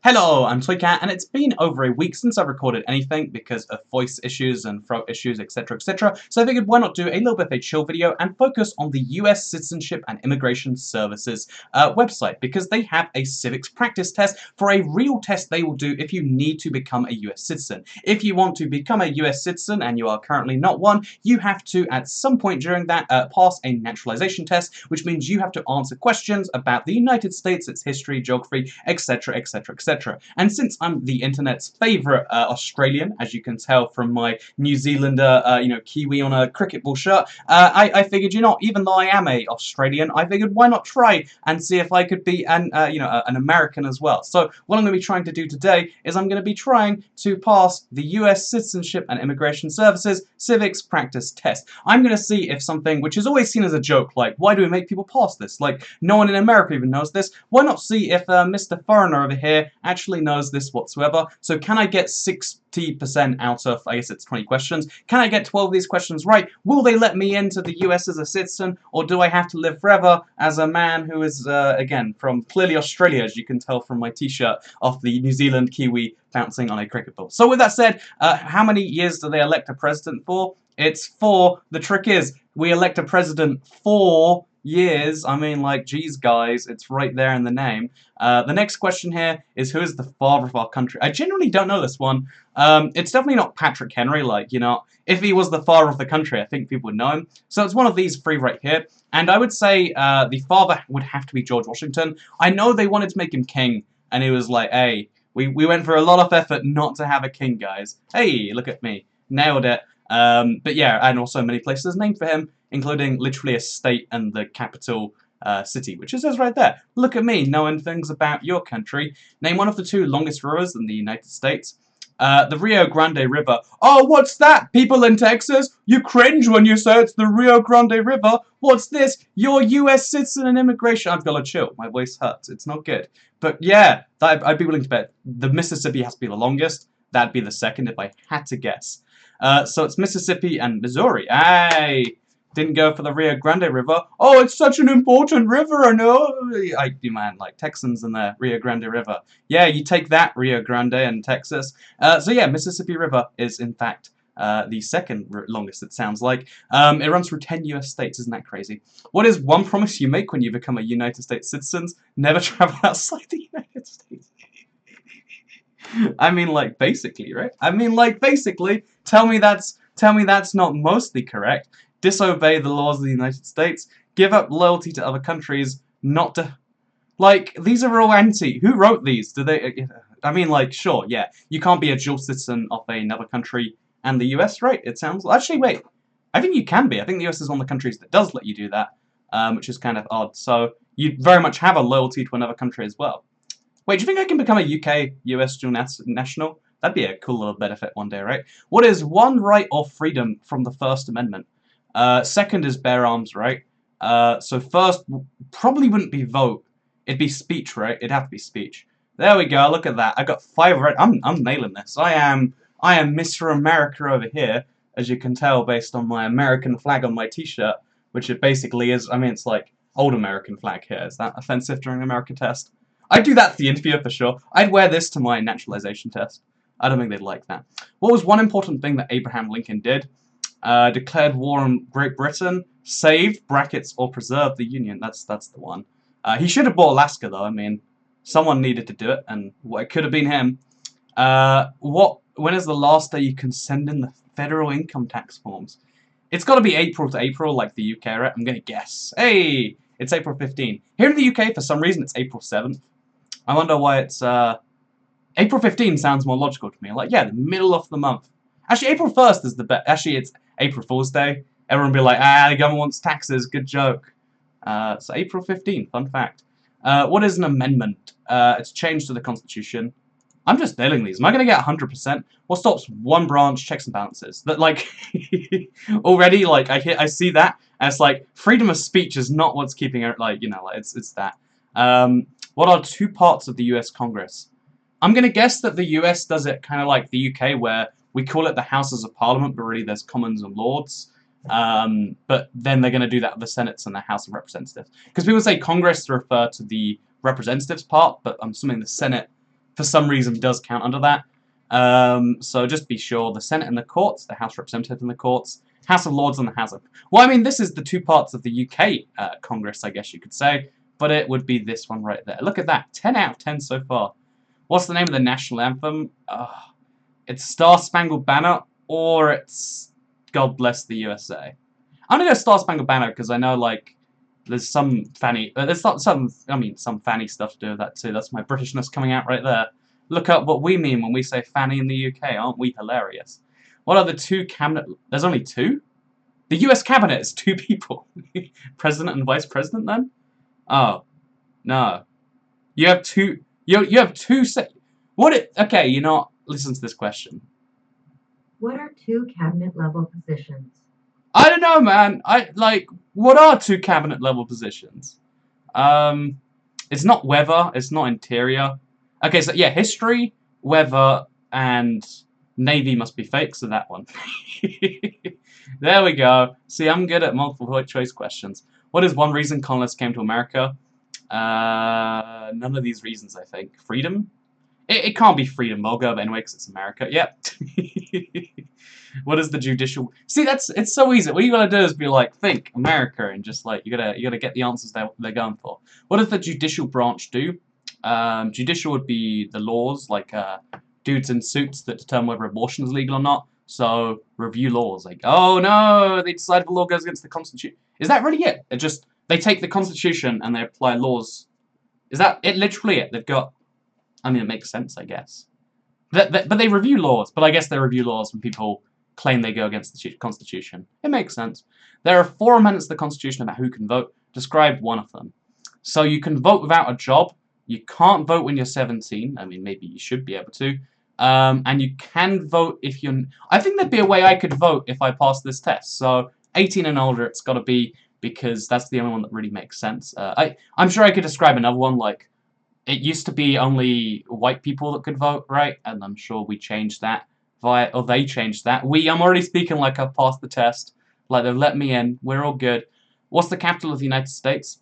Hello, I'm Toycat, and it's been over a week since I've recorded anything because of voice issues and throat issues, etc, etc. So I figured why not do a little bit of a chill video and focus on the US Citizenship and Immigration Services website, because they have a civics practice test for a real test they will do if you need to become a US citizen. If you want to become a US citizen and you are currently not one, you have to, at some point during that, pass a naturalization test, which means you have to answer questions about the United States, its history, geography, etc, etc, etc. And since I'm the internet's favourite Australian, as you can tell from my New Zealander, Kiwi on a cricket ball shirt, I figured, even though I am a Australian, I figured why not try and see if I could be an American as well. So what I'm going to be trying to do today is I'm going to be trying to pass the US Citizenship and Immigration Services Civics Practice Test. I'm going to see if something which is always seen as a joke, like why do we make people pass this? Like no one in America even knows this. Why not see if Mr. Foreigner over here actually knows this whatsoever? So can I get 60% out of, I guess it's 20 questions? Can I get 12 of these questions right? Will they let me into the US as a citizen, or do I have to live forever as a man who is, again, from clearly Australia, as you can tell from my t-shirt, of the New Zealand Kiwi bouncing on a cricket ball? So with that said, how many years do they elect a president for? It's 4. The trick is, we elect a president for years. I mean, like, geez, guys, it's right there in the name. The next question here is, who is the father of our country? I genuinely don't know this one. It's definitely not Patrick Henry, if he was the father of the country, I think people would know him. So it's one of these 3 right here. And I would say the father would have to be George Washington. I know they wanted to make him king, and he was like, hey, we went for a lot of effort not to have a king, guys. Hey, look at me. Nailed it. But yeah, and also many places named for him, including literally a state and the capital city, which it says right there. Look at me, knowing things about your country. Name one of the 2 longest rivers in the United States. The Rio Grande River. Oh, what's that? People in Texas? You cringe when you say it's the Rio Grande River. What's this? You're US citizen and immigration. I've got to chill. My voice hurts. It's not good. But yeah, I'd be willing to bet the Mississippi has to be the longest. That'd be the second if I had to guess. So it's Mississippi and Missouri. Hey! Didn't go for the Rio Grande River. Oh, it's such an important river, I know. I do, man, like Texans and the Rio Grande River. Yeah, you take that, Rio Grande and Texas. So yeah, Mississippi River is, in fact, the second longest, it sounds like. It runs through 10 US states, isn't that crazy? What is one promise you make when you become a United States citizen? Never travel outside the United States. I mean, like, basically, right? I mean, like, basically, tell me that's not mostly correct. Disobey the laws of the United States, give up loyalty to other countries, not to... Like, these are all anti. Who wrote these? Do they... I mean, like, sure, yeah. You can't be a dual citizen of another country and the US, right? It sounds... Actually, wait. I think you can be. I think the US is one of the countries that does let you do that, which is kind of odd. So, you very much have a loyalty to another country as well. Wait, do you think I can become a UK-US dual national? That'd be a cool little benefit one day, right? What is one right or freedom from the First Amendment? Second is bear arms, right? So first probably wouldn't be vote. It'd be speech, right? It'd have to be speech. There we go. Look at that. I got 5 right. I'm nailing this. I am Mr. America over here, as you can tell based on my American flag on my t-shirt, which it basically is. I mean, it's like old American flag here. Is that offensive during an American test? I'd do that for the interview for sure. I'd wear this to my naturalization test. I don't think they'd like that. What was one important thing that Abraham Lincoln did? Declared war on Great Britain, saved, brackets, or preserved the Union. That's the one. He should have bought Alaska, though. I mean, someone needed to do it, and it could have been him. When is the last day you can send in the federal income tax forms? It's got to be April to April, like the UK, right? I'm going to guess. Hey, it's April 15. Here in the UK, for some reason, it's April 7th. I wonder why it's... April 15 sounds more logical to me. Like, yeah, the middle of the month. Actually, April 1st is the best. Actually, it's April Fool's Day. Everyone will be like, the government wants taxes. Good joke. So April 15, fun fact. What is an amendment? It's changed to the Constitution. I'm just nailing these. Am I going to get 100%? What stops one branch? Checks and balances. That, like, already, like, I see that, and it's like, freedom of speech is not what's keeping it, like, it's that. What are 2 parts of the US Congress? I'm going to guess that the US does it kind of like the UK, where we call it the Houses of Parliament, but really there's Commons and Lords. But then they're going to do that with the Senates and the House of Representatives. Because people say Congress to refer to the representatives part, but I'm assuming the Senate for some reason does count under that. So just be sure, the Senate and the courts, the House of Representatives and the courts, House of Lords and the House of... Well, I mean, this is the two parts of the UK Congress, I guess you could say, but it would be this one right there. Look at that, 10 out of 10 so far. What's the name of the national anthem? It's Star Spangled Banner, or it's God Bless the USA. I'm gonna go Star Spangled Banner because I know, like, there's some fanny... there's not some... I mean, some fanny stuff to do with that too. That's my Britishness coming out right there. Look up what we mean when we say fanny in the UK. Aren't we hilarious? What are the two cabinet... There's only two? The US cabinet is two people. President and Vice President, then? Oh. No. You have two... You have two... Okay, you know... Listen to this question. What are two cabinet-level positions? I don't know, man. What are two cabinet-level positions? It's not weather. It's not interior. Okay, so yeah, history, weather, and navy must be fake, so that one. There we go. See, I'm good at multiple choice questions. What is one reason colonists came to America? None of these reasons, I think. Freedom? It can't be freedom, I'll go anyway, because it's America. Yep. What is the judicial... See, it's so easy. What you gotta do is be like, think, America, and just like, you gotta get the answers they're going for. What does the judicial branch do? Judicial would be the laws, like dudes in suits that determine whether abortion is legal or not. So, review laws. Like, oh no, they decided the law goes against the Constitution. Is that really it? They take the Constitution and they apply laws. Is that it? Literally it? They've got... I mean, it makes sense, I guess. But they review laws. But I guess they review laws when people claim they go against the Constitution. It makes sense. There are 4 amendments to the Constitution about who can vote. Describe one of them. So you can vote without a job. You can't vote when you're 17. I mean, maybe you should be able to. And you can vote if you're... I think there'd be a way I could vote if I passed this test. So 18 and older, it's got to be, because that's the only one that really makes sense. I'm sure I could describe another one, like, it used to be only white people that could vote, right? And I'm sure we changed that. Or they changed that. I'm already speaking like I've passed the test. Like they've let me in. We're all good. What's the capital of the United States?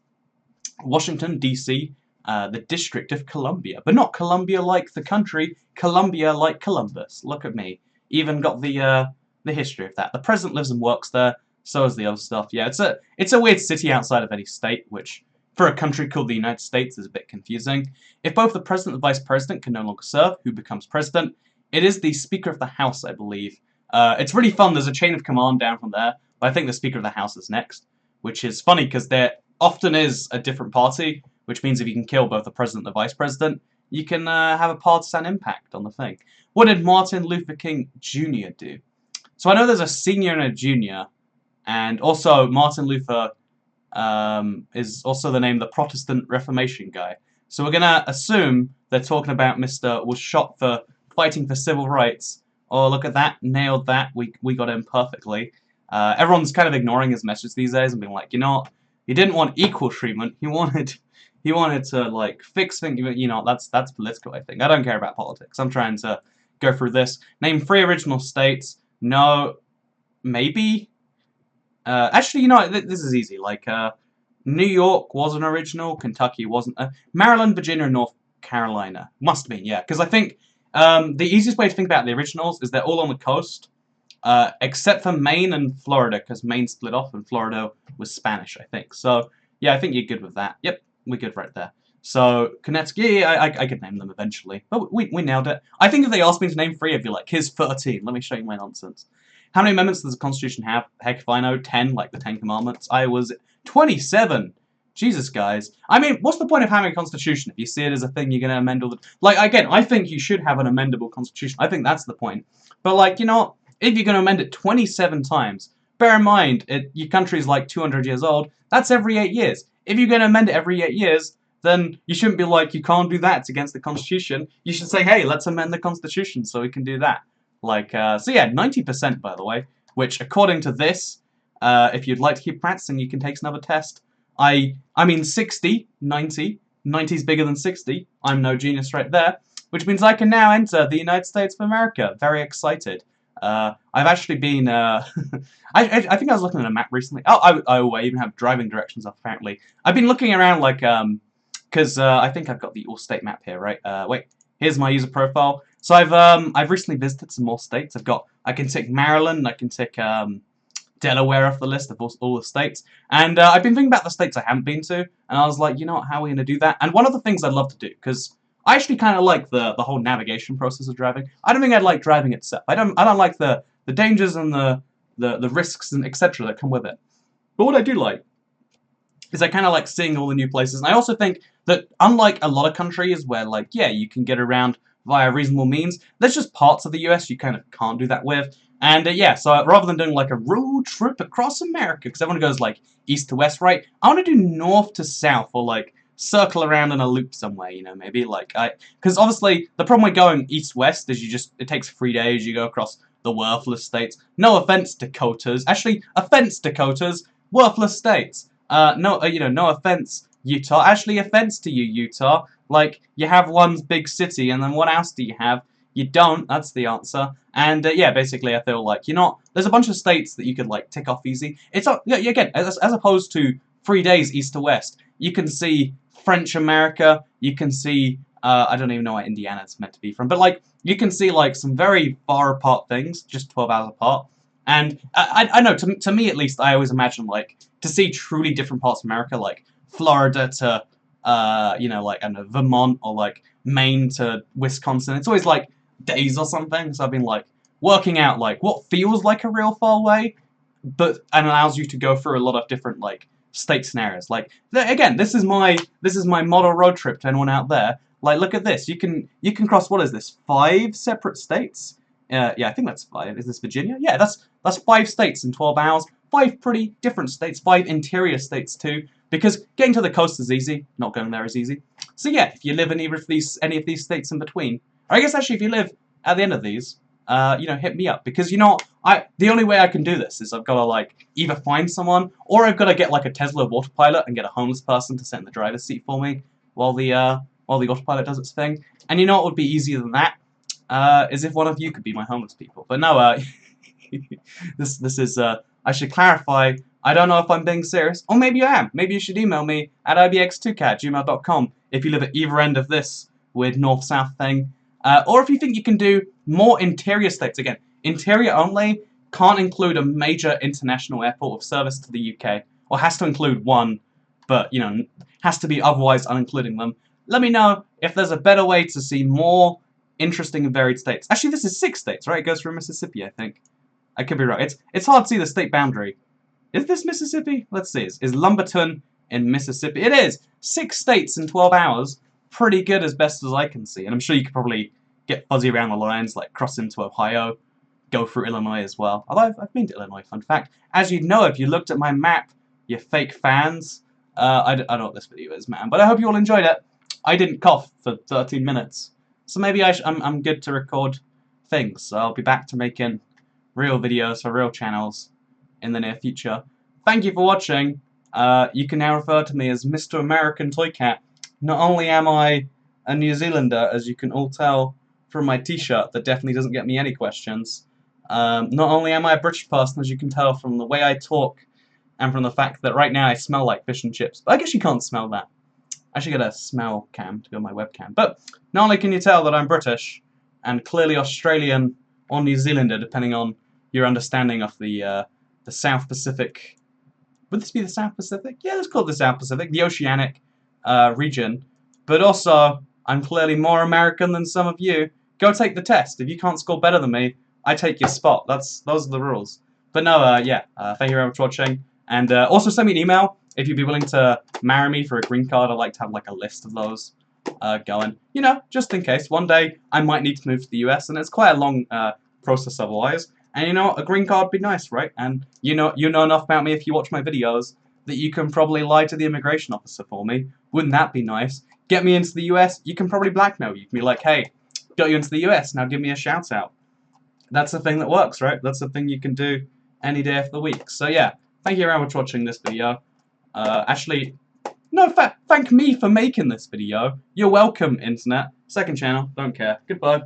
Washington, D.C., the District of Columbia. But not Columbia like the country. Columbia like Columbus. Look at me. Even got the history of that. The president lives and works there. So is the other stuff. Yeah, it's a weird city outside of any state, which... for a country called the United States is a bit confusing. If both the President and the Vice President can no longer serve, who becomes President? It is the Speaker of the House, I believe. It's really fun, there's a chain of command down from there, but I think the Speaker of the House is next, which is funny because there often is a different party, which means if you can kill both the President and the Vice President, you can have a partisan impact on the thing. What did Martin Luther King Jr. do? So I know there's a senior and a junior, and also Martin Luther is also the name of the Protestant Reformation guy. So we're gonna assume they're talking about Mr. was shot for fighting for civil rights. Oh, look at that, nailed that. We got him perfectly. Everyone's kind of ignoring his message these days and being like, you know what? He didn't want equal treatment. He wanted to like fix things. You know, that's political. I think I don't care about politics. I'm trying to go through this. Name 3 original states. No, maybe. Actually, you know, this is easy. Like, New York wasn't original. Kentucky wasn't. Maryland, Virginia, and North Carolina. Must have been, yeah. Because I think the easiest way to think about the originals is they're all on the coast, except for Maine and Florida, because Maine split off and Florida was Spanish, I think. So, yeah, I think you're good with that. Yep, we're good right there. So, Connecticut, yeah, I could name them eventually. But we nailed it. I think if they asked me to name 3, I'd be like, here's 13. Let me show you my nonsense. How many amendments does the Constitution have? Heck if I know. 10, like the 10 Commandments. I was 27. Jesus, guys. I mean, what's the point of having a Constitution if you see it as a thing you're going to amend all the... Like, again, I think you should have an amendable Constitution. I think that's the point. But, like, you know, if you're going to amend it 27 times, bear in mind, your country's like 200 years old. That's every 8 years. If you're going to amend it every 8 years, then you shouldn't be like, you can't do that, it's against the Constitution. You should say, hey, let's amend the Constitution so we can do that. Like, so yeah, 90% by the way, which according to this, if you'd like to keep practicing, you can take another test. I mean 60, 90, 90 is bigger than 60, I'm no genius right there, which means I can now enter the United States of America. Very excited. I've actually been, I think I was looking at a map recently. Oh, I even have driving directions up apparently. I've been looking around like, because I think I've got the all-state map here, right? Wait, Here's my user profile. So I've recently visited some more states. I can tick Maryland, I can tick Delaware off the list of all the states, and I've been thinking about the states I haven't been to, and I was like, you know what, how are we going to do that? And one of the things I'd love to do, because I actually kind of like the whole navigation process of driving. I don't think I'd like driving itself. I don't like the dangers and the risks and etc. that come with it. But what I do like is I kind of like seeing all the new places, and I also think that unlike a lot of countries where, like, yeah, you can get around via reasonable means, there's just parts of the US you kind of can't do that with. And yeah, so rather than doing like a road trip across America, because everyone goes like east to west, right? I want to do north to south, or like circle around in a loop somewhere, you know, maybe like because obviously the problem with going east-west is it takes 3 days, you go across the worthless states. No offense, Dakotas. Actually, offense, Dakotas. Worthless states. No, you know, no offense, Utah. Actually, offense to you, Utah. Like, you have one big city, and then what else do you have? You don't. That's the answer. And yeah, basically, I feel like, you know, there's a bunch of states that you could like tick off easy. It's yeah, again, as opposed to 3 days east to west, you can see French America. You can see I don't even know where Indiana's meant to be from, but like you can see like some very far apart things, just 12 hours apart. And I know, to me at least, I always imagine like to see truly different parts of America, like Florida to you know, like I don't know, Vermont, or like Maine to Wisconsin. It's always like days or something. So I've been like working out like what feels like a real far away, but and allows you to go through a lot of different like state scenarios. Like again, this is my model road trip to anyone out there. Like, look at this. You can cross, what is this, 5 separate states? Yeah, I think that's 5. Is this Virginia? Yeah, that's 5 states in 12 hours. 5 pretty different states. 5 interior states too. Because getting to the coast is easy. Not going there is easy. So yeah, if you live in any of these states in between, or I guess actually if you live at the end of these, you know, hit me up, because you know the only way I can do this is I've got to like either find someone, or I've got to get like a Tesla autopilot and get a homeless person to sit in the driver's seat for me while the autopilot does its thing. And you know what would be easier than that? Is if one of you could be my homeless people. But no, this is I should clarify. I don't know if I'm being serious, or maybe I am. Maybe you should email me at ibx2cat@gmail.com if you live at either end of this weird north-south thing. Or if you think you can do more interior states. Again, interior only, can't include a major international airport of service to the UK, or has to include one, but, you know, has to be otherwise unincluding them. Let me know if there's a better way to see more interesting and varied states. Actually, this is 6 states, right? It goes through Mississippi, I think. I could be wrong. It's hard to see the state boundary. Is this Mississippi? Let's see. Is Lumberton in Mississippi? It is! 6 states in 12 hours. Pretty good as best as I can see. And I'm sure you could probably get fuzzy around the lines, like cross into Ohio, go through Illinois as well. Although I've been to Illinois, fun fact. As you'd know if you looked at my map, you fake fans. I don't know what this video is, man, but I hope you all enjoyed it. I didn't cough for 13 minutes. So maybe I'm good to record things. So I'll be back to making real videos for real channels in the near future. Thank you for watching. You can now refer to me as Mr. American Toy Cat. Not only am I a New Zealander, as you can all tell from my t-shirt that definitely doesn't get me any questions, not only am I a British person, as you can tell from the way I talk and from the fact that right now I smell like fish and chips. But I guess you can't smell that. I should get a smell cam to go on my webcam. But not only can you tell that I'm British, and clearly Australian or New Zealander, depending on your understanding of the South Pacific. Would this be the South Pacific? Yeah, let's call it the South Pacific, the oceanic region. But also, I'm clearly more American than some of you. Go take the test. If you can't score better than me, I take your spot. Those are the rules. But no, yeah, thank you very much for watching. And also send me an email if you'd be willing to marry me for a green card. I'd like to have like a list of those going. You know, just in case. One day I might need to move to the US, and it's quite a long process otherwise. And you know, a green card would be nice, right? And you know enough about me if you watch my videos that you can probably lie to the immigration officer for me. Wouldn't that be nice? Get me into the US, you can probably blackmail you. You can be like, hey, got you into the US, now give me a shout out. That's the thing that works, right? That's the thing you can do any day of the week. So yeah, thank you very much for watching this video. Actually, no, thank me for making this video. You're welcome, internet. Second channel, don't care. Goodbye.